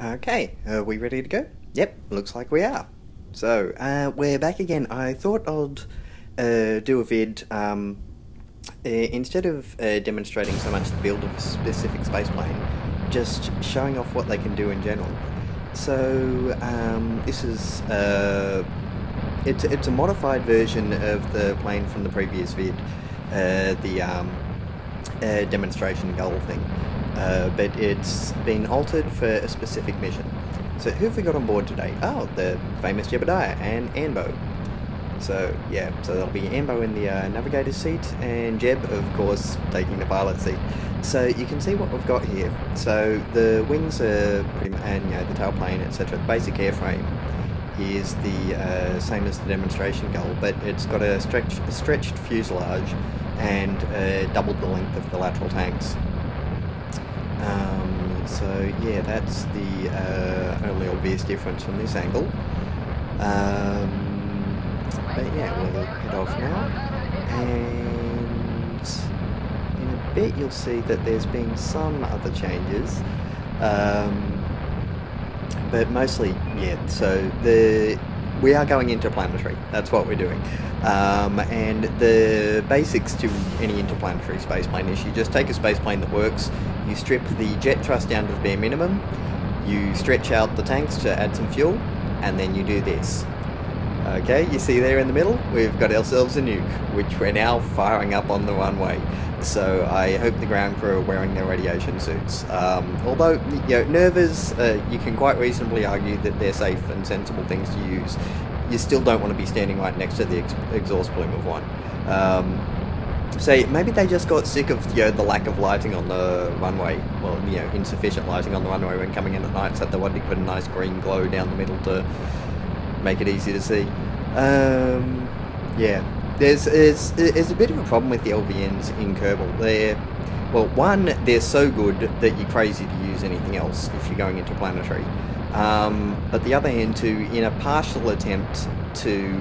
Okay, are we ready to go? Yep, looks like we are. So, we're back again. I thought I'd do a vid, instead of demonstrating so much the build of a specific space plane, just showing off what they can do in general. So, this is, it's a modified version of the plane from the previous vid, the demonstration gull thing. But it's been altered for a specific mission. So who have we got on board today? Oh, the famous Jebediah and Anbo. So yeah, so there'll be Anbo in the navigator's seat and Jeb, of course, taking the pilot seat. So you can see what we've got here. So the wings are pretty much, and the tailplane, etc. The basic airframe is the same as the demonstration gull, but it's got a stretched fuselage and doubled the length of the lateral tanks. So yeah, that's the only obvious difference from this angle. But yeah, we'll head off now, and in a bit you'll see that there's been some other changes, but mostly, yeah, so we are going interplanetary, that's what we're doing. And the basics to any interplanetary spaceplane is you just take a spaceplane that works, you strip the jet thrust down to the bare minimum, you stretch out the tanks to add some fuel, and then you do this. Okay, you see there in the middle, we've got ourselves a nuke, which we're now firing up on the runway. So I hope the ground crew are wearing their radiation suits. Although, nervers, you can quite reasonably argue that they're safe and sensible things to use. You still don't want to be standing right next to the exhaust plume of one. So maybe they just got sick of the lack of lighting on the runway. Well, insufficient lighting on the runway when coming in at night, so they wanted to put a nice green glow down the middle to make it easy to see. Yeah. There's a bit of a problem with the LVNs in Kerbal. One, they're so good that you're crazy to use anything else if you're going interplanetary. But the other hand, too, in a partial attempt to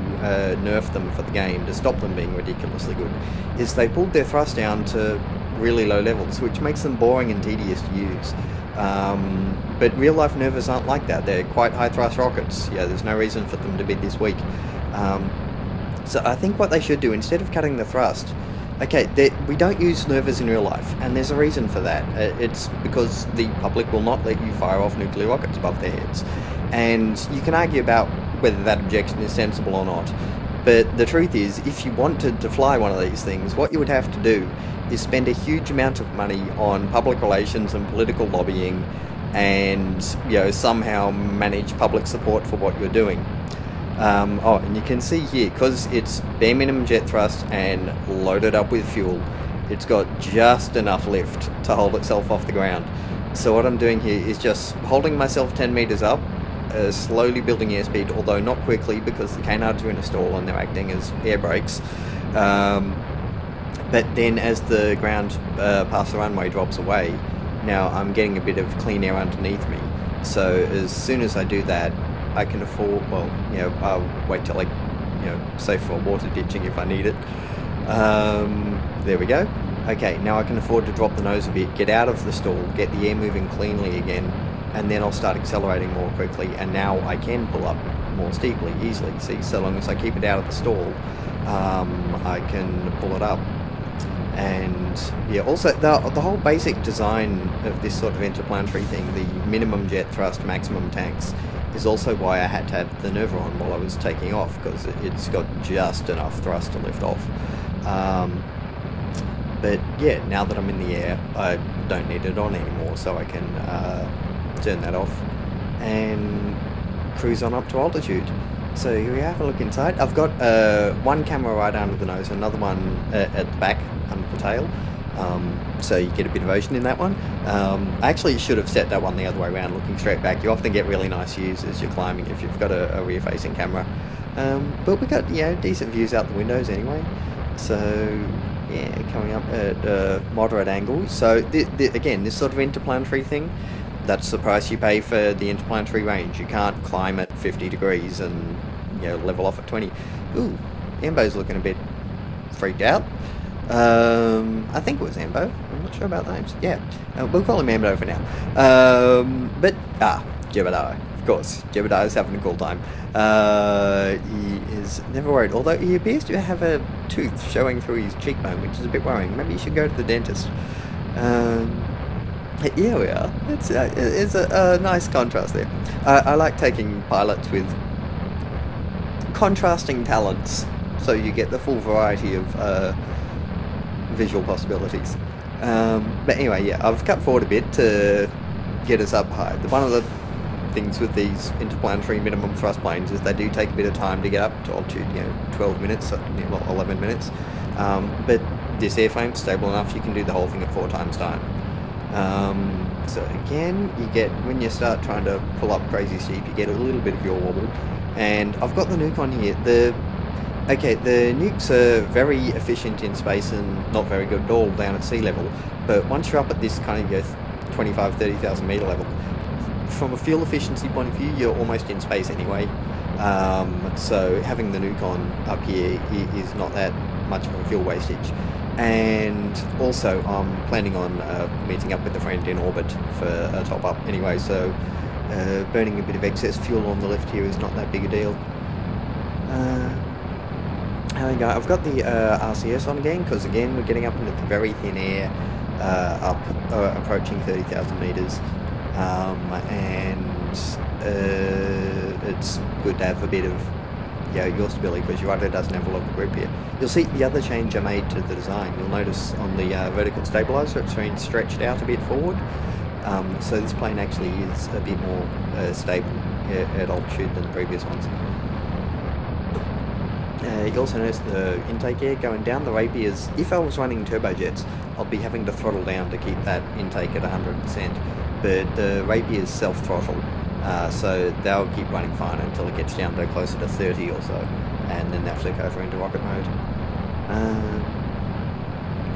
nerf them for the game, to stop them being ridiculously good, is they pulled their thrust down to really low levels, which makes them boring and tedious to use. But real-life nervers aren't like that. They're quite high-thrust rockets. Yeah, there's no reason for them to be this weak. So I think what they should do, instead of cutting the thrust, okay, we don't use nervers in real life, and there's a reason for that. It's because the public will not let you fire off nuclear rockets above their heads. And you can argue about whether that objection is sensible or not. But the truth is, if you wanted to fly one of these things, what you would have to do is spend a huge amount of money on public relations and political lobbying, and somehow manage public support for what you're doing. And you can see here, because it's bare minimum jet thrust and loaded up with fuel, it's got just enough lift to hold itself off the ground. So what I'm doing here is just holding myself 10 meters up, slowly building airspeed, although not quickly because the canards are in a stall and they're acting as air brakes. But then as the ground past the runway drops away, now I'm getting a bit of clean air underneath me. So as soon as I do that, I can afford, I'll wait till safe for water ditching if I need it. There we go. Okay, now I can afford to drop the nose a bit, get out of the stall, get the air moving cleanly again, and then I'll start accelerating more quickly, and now I can pull up more steeply, easily. See, so long as I keep it out of the stall, I can pull it up. And yeah, also the whole basic design of this sort of interplanetary thing, the minimum jet thrust, maximum tanks, is also why I had to have the nerver on while I was taking off, because it's got just enough thrust to lift off. But yeah, now that I'm in the air, I don't need it on anymore, so I can turn that off and cruise on up to altitude. So here we have a look inside. I've got one camera right under the nose, another one at the back under the tail. So you get a bit of ocean in that one. I actually should have set that one the other way around, looking straight back. You often get really nice views as you're climbing if you've got a rear-facing camera. But we got decent views out the windows anyway. So yeah, coming up at moderate angles. So again, this sort of interplanetary thing, that's the price you pay for the interplanetary range. You can't climb at 50 degrees and level off at 20. Ooh, Ambo's looking a bit freaked out. I think it was Ambo. I'm not sure about the names. Yeah, we'll call him Ambo for now. Jebediah, of course. Jebediah's having a cool time. He is never worried, although he appears to have a tooth showing through his cheekbone, which is a bit worrying. Maybe you should go to the dentist. Here we are. It's a nice contrast there. I like taking pilots with contrasting talents, so you get the full variety of visual possibilities. But anyway, yeah, I've cut forward a bit to get us up high. One of the things with these interplanetary minimum thrust planes is they do take a bit of time to get up to altitude, 12 minutes, 11 minutes. But this airframe's stable enough, you can do the whole thing at 4 times time. So again, you get, when you start trying to pull up crazy steep, you get a little bit of yaw wobble. And I've got the nuke on here. The nukes are very efficient in space and not very good at all down at sea level. But once you're up at this kind of 25, 30,000 meter level, from a fuel efficiency point of view, you're almost in space anyway. So having the nuke on up here is not that much of a fuel wastage. And also I'm planning on meeting up with a friend in orbit for a top up anyway, so burning a bit of excess fuel on the left here is not that big a deal. There we go. I've got the RCS on again, because again we're getting up into the very thin air, approaching 30,000 meters, and it's good to have a bit of yaw stability, because your rudder doesn't have a lot of grip here. You'll see the other change I made to the design. You'll notice on the vertical stabilizer it's been stretched out a bit forward, so this plane actually is a bit more stable at altitude than the previous ones. You also notice the intake air going down. The Rapiers, if I was running turbojets, I'd be having to throttle down to keep that intake at 100%, but the Rapiers self-throttle, so they'll keep running fine until it gets down to closer to 30 or so, and then they'll flick over into rocket mode.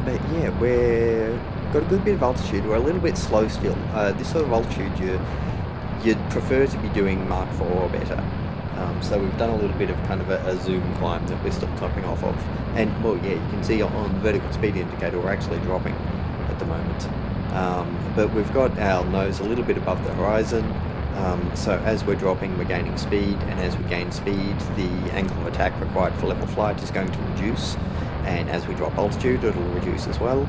But yeah, we've got a good bit of altitude. We're a little bit slow still. This sort of altitude you'd prefer to be doing Mach 4 or better. So we've done a little bit of kind of a zoom climb that we're still topping off of. And well, yeah, you can see on the vertical speed indicator we're actually dropping at the moment. But we've got our nose a little bit above the horizon. So as we're dropping, we're gaining speed, and as we gain speed, the angle of attack required for level flight is going to reduce, and as we drop altitude, it'll reduce as well.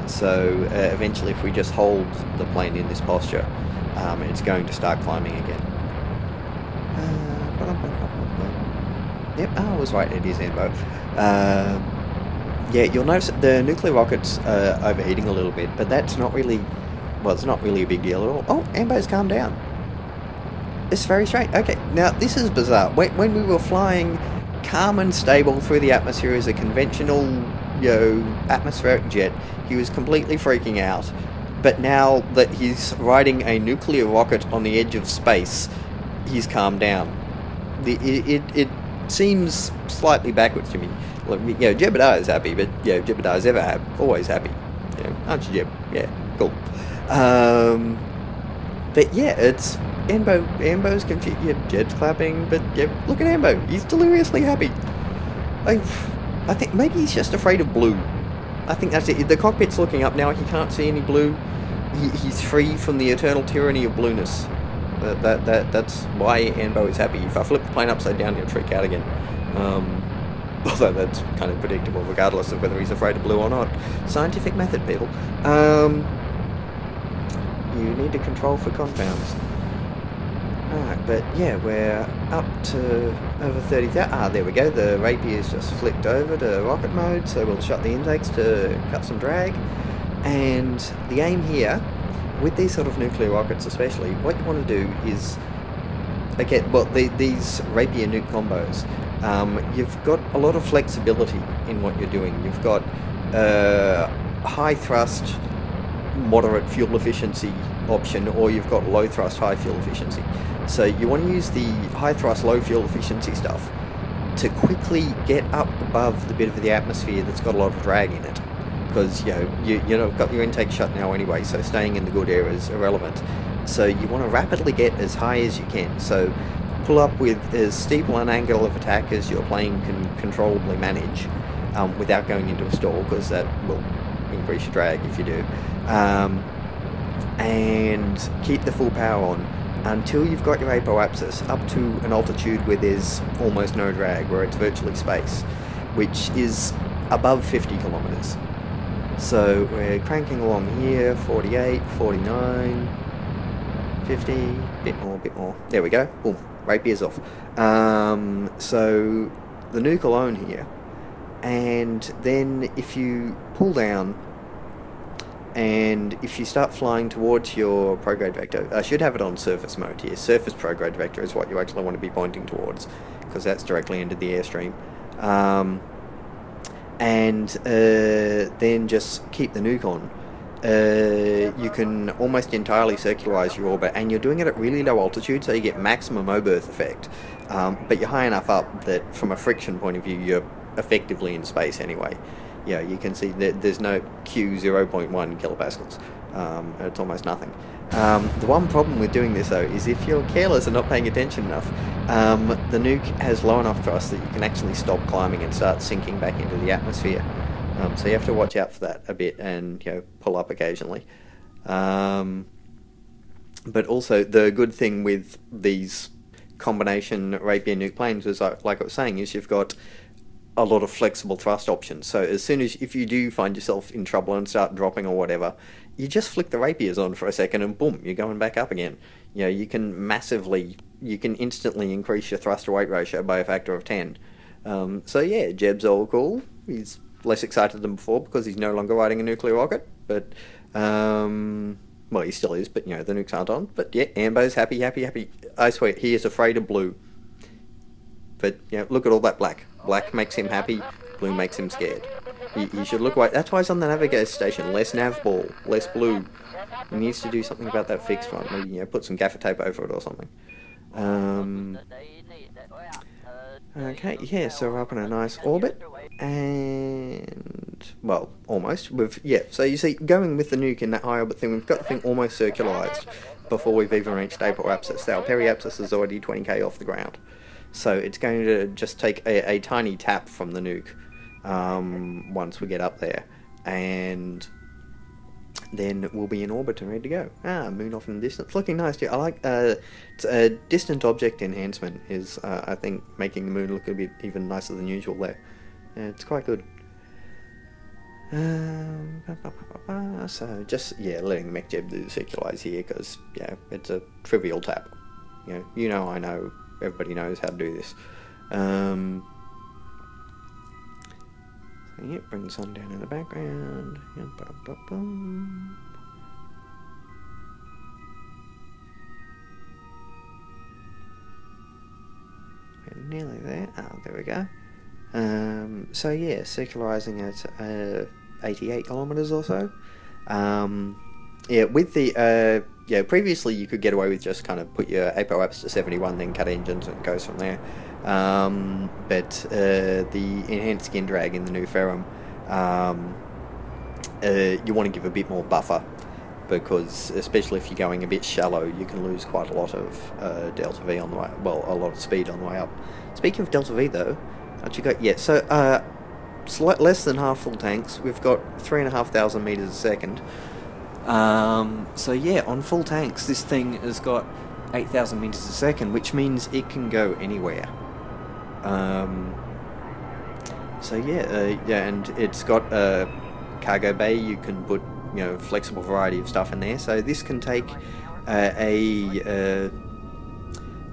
So eventually, if we just hold the plane in this posture, it's going to start climbing again. Yep, I was right, it is Ambo. Yeah, you'll notice that the nuclear rocket's overheating a little bit, but that's not really, well, it's not really a big deal at all. Oh, Ambo's calmed down. It's very strange. Okay, now this is bizarre. When we were flying calm and stable through the atmosphere as a conventional, atmospheric jet, he was completely freaking out. But now that he's riding a nuclear rocket on the edge of space, he's calmed down. It seems slightly backwards to me. Look, Jebediah is happy, but Jebediah's always happy. Aren't you, Jeb? Yeah, cool. But yeah, it's Ambo's confused. Jeb's clapping, but look at Ambo. He's deliriously happy. I think maybe he's just afraid of blue. I think that's it. The cockpit's looking up now. He can't see any blue. He's free from the eternal tyranny of blueness. That's why Ambo is happy. If I flip the plane upside down, he'll freak out again. Although that's kind of predictable, regardless of whether he's afraid of blue or not. Scientific method, people. You need to control for confounds. Alright, but yeah, we're up to over 30,000. Ah, there we go. The Rapier's just flicked over to rocket mode, so we'll shut the intakes to cut some drag. And the aim here, with these sort of nuclear rockets especially, what you want to do is, these Rapier nuke combos, you've got a lot of flexibility in what you're doing. You've got high thrust, moderate fuel efficiency option, or you've got low thrust, high fuel efficiency. So you want to use the high thrust, low fuel efficiency stuff to quickly get up above the bit of the atmosphere that's got a lot of drag in it. Because you've got your intake shut now anyway, so staying in the good air is irrelevant. So you want to rapidly get as high as you can. So pull up with as steep an angle of attack as your plane can controllably manage, without going into a stall, because that will increase your drag if you do. And keep the full power on. until you've got your apoapsis up to an altitude where there's almost no drag, where it's virtually space, which is above 50 kilometers. So we're cranking along here, 48, 49, 50, bit more. There we go. Boom, rapier's off. So the nuke alone here, and then if you pull down, and if you start flying towards your prograde vector, I should have it on surface mode here. Surface prograde vector is what you actually want to be pointing towards, because that's directly into the airstream. Then just keep the nuke on. You can almost entirely circularize your orbit, and you're doing it at really low altitude, so you get maximum O-berth effect. But you're high enough up that from a friction point of view, you're effectively in space anyway. Yeah, you can see that there's no Q 0.1 kilopascals. It's almost nothing. The one problem with doing this though is if you're careless and not paying attention enough, the nuke has low enough thrust that you can actually stop climbing and start sinking back into the atmosphere. So you have to watch out for that a bit and pull up occasionally. But also the good thing with these combination Rapier nuke planes is, like I was saying, is you've got a lot of flexible thrust options. So as soon as, if you do find yourself in trouble and start dropping or whatever, you just flick the rapiers on for a second and boom, you're going back up again. You can instantly increase your thrust to weight ratio by a factor of 10. So yeah, Jeb's all cool. He's less excited than before because he's no longer riding a nuclear rocket, but well, he still is, but the nukes aren't on. But yeah, Ambo's happy. I swear, he is afraid of blue. But look at all that black. Black makes him happy, blue makes him scared. You should look away. That's why he's on the navigator station. Less nav ball, less blue. He needs to do something about that fixed one. Maybe put some gaffer tape over it or something. Okay, yeah, so we're up in a nice orbit, and well, almost. So you see, going with the nuke in that high orbit thing, we've got the thing almost circularized before we've even reached apoapsis. Our periapsis is already 20k off the ground. So it's going to just take a tiny tap from the nuke once we get up there, and then we'll be in orbit and ready to go. Moon off in the distance, looking nice too. I like distant object enhancement is I think making the moon look a bit even nicer than usual there. It's quite good. So just letting the MechJeb do the circularize here because it's a trivial tap. I know. Everybody knows how to do this. So bring the sun down in the background. We're nearly there. There we go. So yeah, circularizing at 88 kilometers or so. With the previously you could get away with just kind of put your apoapsis to 71, then cut engines and it goes from there. But the enhanced skin drag in the new Ferrum, you want to give a bit more buffer, because especially if you're going a bit shallow, you can lose quite a lot of delta V on the way. Well, a lot of speed on the way up. Speaking of delta V though, what you got? Less than half full tanks. We've got 3,500 meters a second. So yeah, on full tanks, this thing has got 8,000 meters a second, which means it can go anywhere. And it's got a cargo bay. You can put flexible variety of stuff in there. So this can take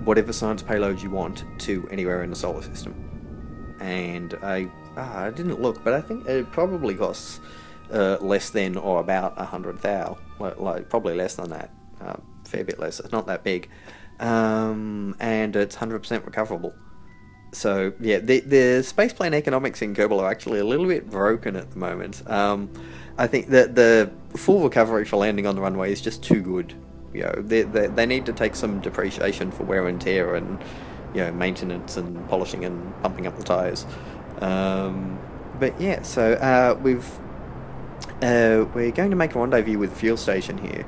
whatever science payload you want to anywhere in the solar system. And I didn't look, but I think it probably costs less than or about 100,000, like probably less than that, fair bit less. It's not that big, and it's 100% recoverable. So yeah, the spaceplane economics in Kerbal are actually a little bit broken at the moment. I think that the full recovery for landing on the runway is just too good. They need to take some depreciation for wear and tear and maintenance and polishing and pumping up the tires. But yeah, so we're going to make a rendezvous with the fuel station here.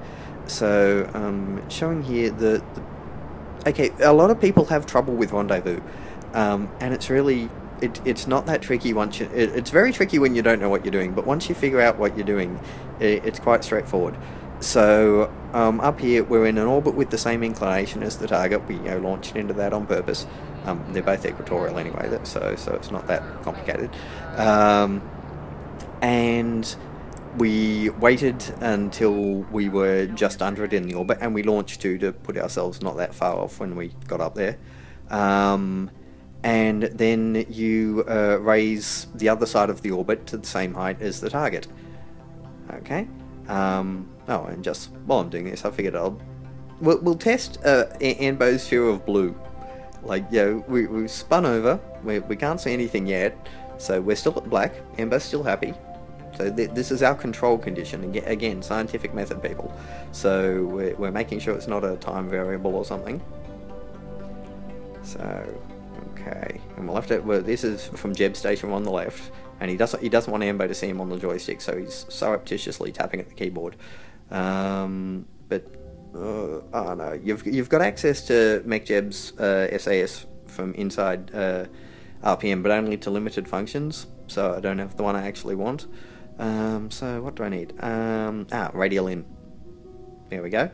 So showing here okay, a lot of people have trouble with rendezvous, and it's really it's not that tricky once it's very tricky when you don't know what you're doing, but once you figure out what you're doing, it's quite straightforward. So up here we're in an orbit with the same inclination as the target. We launched into that on purpose. They're both equatorial anyway, so it's not that complicated. And we waited until we were just under it in the orbit, and we launched to put ourselves not that far off when we got up there. And then you raise the other side of the orbit to the same height as the target. Okay. Oh, and just while I'm doing this, I figured we'll test Anbo's fear of blue. Like, we spun over. We can't see anything yet, so we're still at black. Anbo's still happy. So this is our control condition. Again, scientific method, people. So we're making sure it's not a time variable or something. So, okay, and we'll have to. Well, this is from Jeb Station on the left, and he doesn't want Ambo to see him on the joystick, so he's surreptitiously tapping at the keyboard. But oh no, you've got access to MechJeb's SAS from inside RPM, but only to limited functions. So I don't have the one I actually want. So what do I need? Radial in. There we go.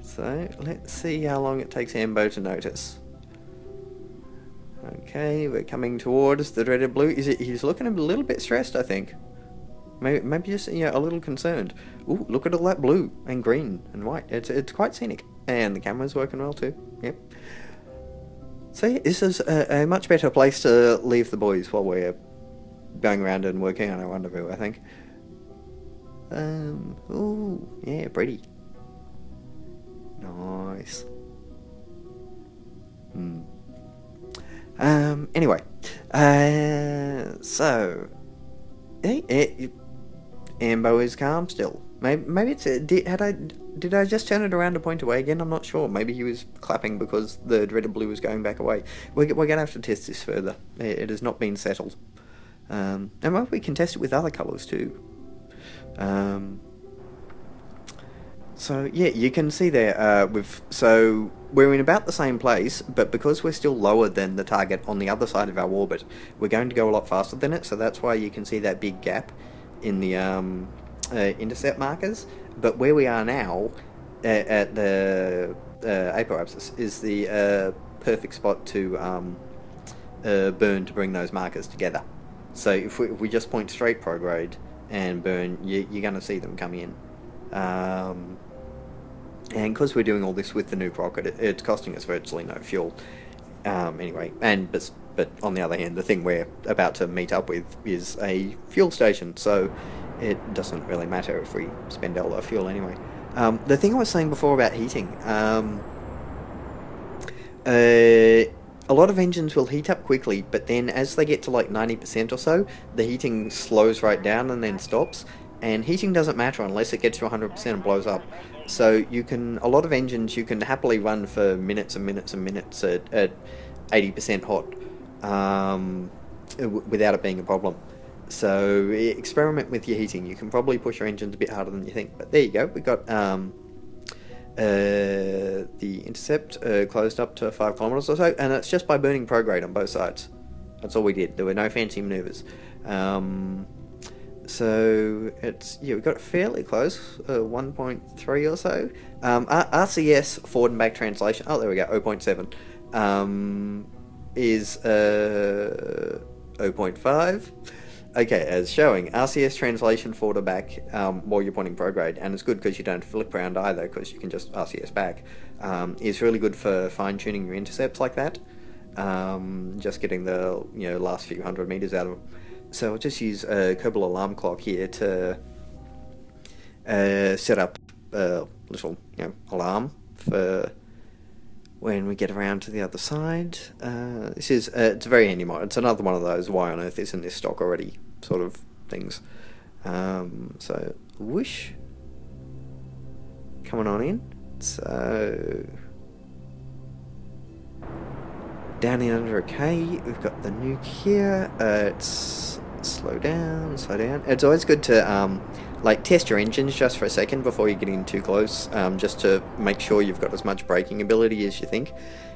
So let's see how long it takes Ambo to notice. Okay, we're coming towards the dreaded blue. He's looking a little bit stressed, I think. Maybe just a little concerned. Ooh, look at all that blue and green and white. It's quite scenic, and the camera's working well too. Yep. So yeah, this is a much better place to leave the boys while we're going around and working on our rendezvous, I think. Ooh, yeah, pretty. Nice. Anyway, so Ambo is calm still. Maybe it's did I just turn it around to point away again? I'm not sure. Maybe he was clapping because the dreaded blue was going back away. We're gonna have to test this further. It has not been settled. And maybe we can test it with other colours too. So yeah, you can see there. So we're in about the same place, but because we're still lower than the target on the other side of our orbit, we're going to go a lot faster than it. So that's why you can see that big gap in the intercept markers. But where we are now, at the apoapsis, is the perfect spot to burn to bring those markers together. So if we just point straight prograde and burn, you're going to see them come in. And because we're doing all this with the nuke rocket, it's costing us virtually no fuel. Anyway, but on the other hand, the thing we're about to meet up with is a fuel station, so it doesn't really matter if we spend all our fuel anyway. The thing I was saying before about heating, a lot of engines will heat up quickly, but then as they get to like 90% or so, the heating slows right down and then stops. And heating doesn't matter unless it gets to 100% and blows up. So a lot of engines you can happily run for minutes and minutes and minutes at 80% hot without it being a problem. So experiment with your heating. You can probably push your engines a bit harder than you think. But there you go. We got the intercept closed up to 5 kilometers or so, and it's just by burning prograde on both sides. That's all we did. There were no fancy maneuvers. So we got it fairly close, 1.3 or so. RCS forward and back translation. Oh, there we go. 0.7 is 0.5. Okay, as showing, RCS translation forward or back while you're pointing prograde, and it's good because you don't flip around either, because you can just RCS back. Is really good for fine tuning your intercepts like that. Just getting the last few hundred meters out of them. So I'll just use a Kerbal alarm clock here to set up a little alarm for when we get around to the other side. This is it's a very handy mod. It's another one of those why on earth isn't this stock already sort of things. So whoosh, coming on in. So down in under a K, we've got the nuke here. It's slow down. It's always good to test your engines just for a second before you get in too close, just to make sure you've got as much braking ability as you think.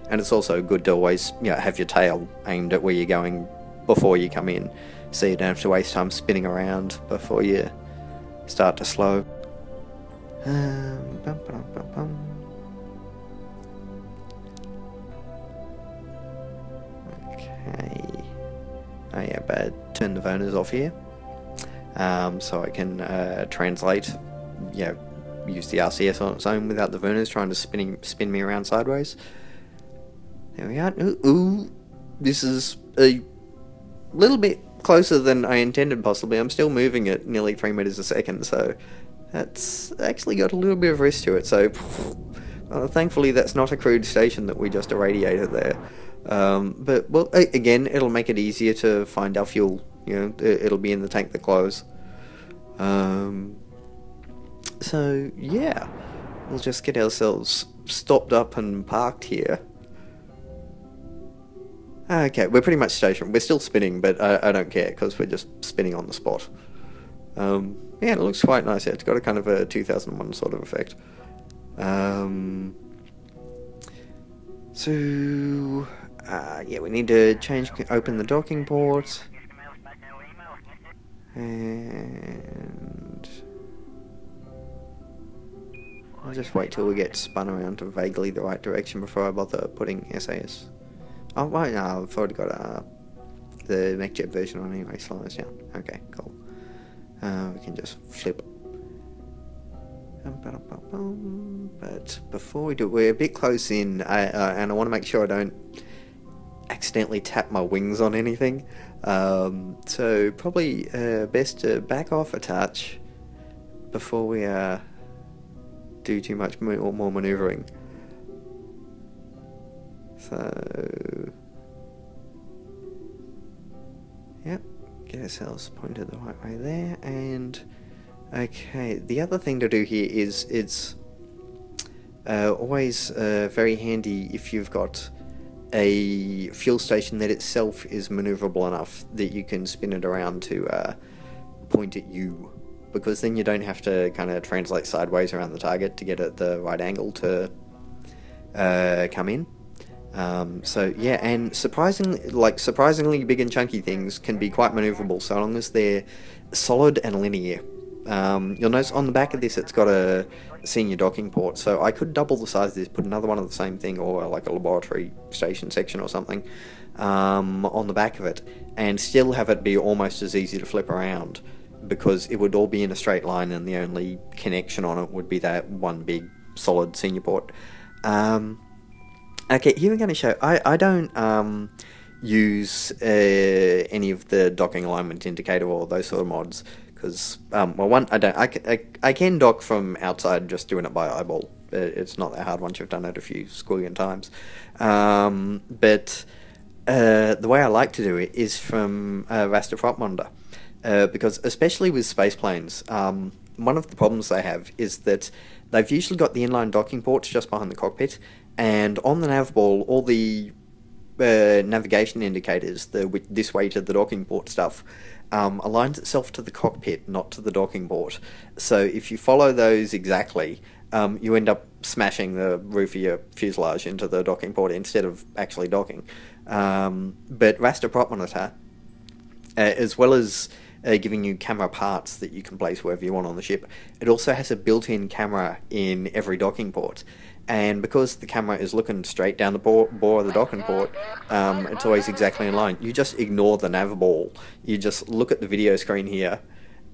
And it's also good to always have your tail aimed at where you're going before you come in, so you don't have to waste time spinning around before you start to slow. Bum, bum, bum, bum. Okay. Oh yeah, but turn the voners off here, so I can translate. Use the RCS on its own without the voners trying to spin me around sideways. There we are. Ooh, this is a little bit closer than I intended. Possibly, I'm still moving at nearly 3 meters a second, so that's actually got a little bit of risk to it. So, thankfully, that's not a crewed station that we just irradiated there. But well, again, it'll make it easier to find our fuel. It'll be in the tank that glows. So yeah, we'll just get ourselves stopped up and parked here. Okay, we're pretty much stationary. We're still spinning, but I don't care because we're just spinning on the spot. Yeah, it looks quite nice. It's got a kind of a 2001 sort of effect. Yeah, we need to open the docking port. And I'll just wait till we get spun around to vaguely the right direction before I bother putting SAS. Oh, right, no, I've already got the MechJet version on anyway, slow us down. Okay, cool. We can just flip. But before we do, we're a bit close in, and I want to make sure I don't accidentally tap my wings on anything. So probably best to back off a touch before we do too much more maneuvering. So, yep, get ourselves pointed the right way there, and okay, the other thing to do here is it's always very handy if you've got a fuel station that itself is maneuverable enough that you can spin it around to point at you, because then you don't have to kind of translate sideways around the target to get at the right angle to come in. So yeah, and surprisingly big and chunky things can be quite maneuverable so long as they're solid and linear. You'll notice on the back of this it's got a senior docking port, so I could double the size of this, put another one of the same thing, or like a laboratory station section or something on the back of it, and still have it be almost as easy to flip around, because it would all be in a straight line and the only connection on it would be that one big solid senior port. Okay, here we're going to show, I don't use any of the docking alignment indicator or those sort of mods, because, well, one, I can dock from outside just doing it by eyeball. It's not that hard once you've done it a few squillion times. But the way I like to do it is from raster prop monitor, because especially with space planes, one of the problems they have is that they've usually got the inline docking ports just behind the cockpit, and on the nav ball, all the navigation indicators, the this way to the docking port stuff, aligns itself to the cockpit, not to the docking port. So if you follow those exactly, you end up smashing the roof of your fuselage into the docking port instead of actually docking. But raster prop monitor, as well as giving you camera parts that you can place wherever you want on the ship, it also has a built-in camera in every docking port. And because the camera is looking straight down the bore of the docking port, it's always exactly in line. You just ignore the nav ball. You just look at the video screen here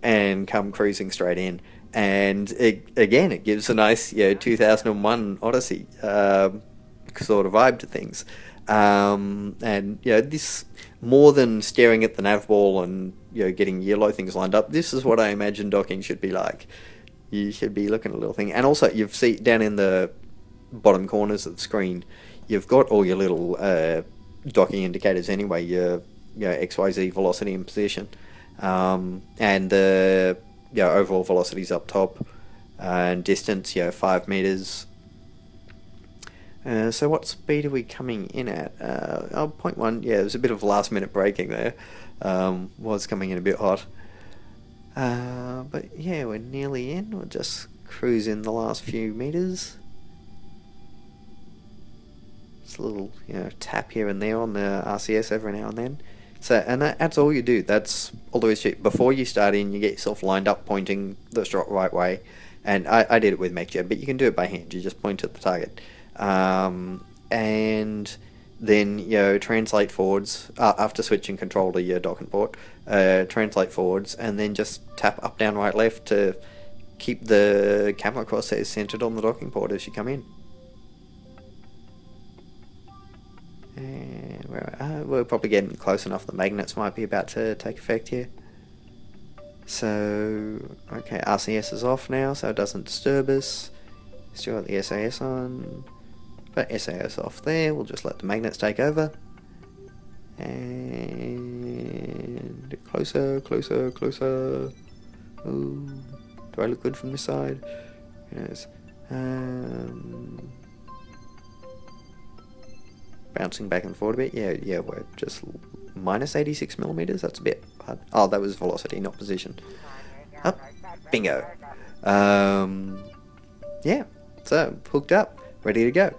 and come cruising straight in. And again, it gives a nice 2001 Odyssey sort of vibe to things. And this, more than staring at the nav ball and getting yellow things lined up, this is what I imagine docking should be like. You should be looking at a little thing. And also, you've seen down in the bottom corners of the screen, you've got all your little docking indicators anyway, your XYZ velocity and position, and the overall velocities up top, and distance 5 meters. So what speed are we coming in at? 0.1. Yeah, there's a bit of last minute braking there. Was coming in a bit hot, but yeah, we're nearly in. We'll just cruise in the last few meters. Just a little tap here and there on the RCS every now and then. So, and that's all you do. That's all there is to it. Before you start in, you get yourself lined up, pointing the right way, And I did it with MechJet, but you can do it by hand. You just point at the target. And then, you know, translate forwards after switching control to your docking port. Translate forwards, and then just tap up, down, right, left to keep the camera crosshairs centered on the docking port as you come in. And we're probably getting close enough. The magnets might be about to take effect here. So, okay, RCS is off now, so it doesn't disturb us. Still got the SAS on, but SAS off there. We'll just let the magnets take over. And closer, closer, closer. Ooh, do I look good from this side? Yes. Bouncing back and forth a bit. Yeah, we're just minus 86 millimeters. That's a bit hard. Oh, that was velocity, not position. Up, bingo. Yeah, so hooked up, ready to go.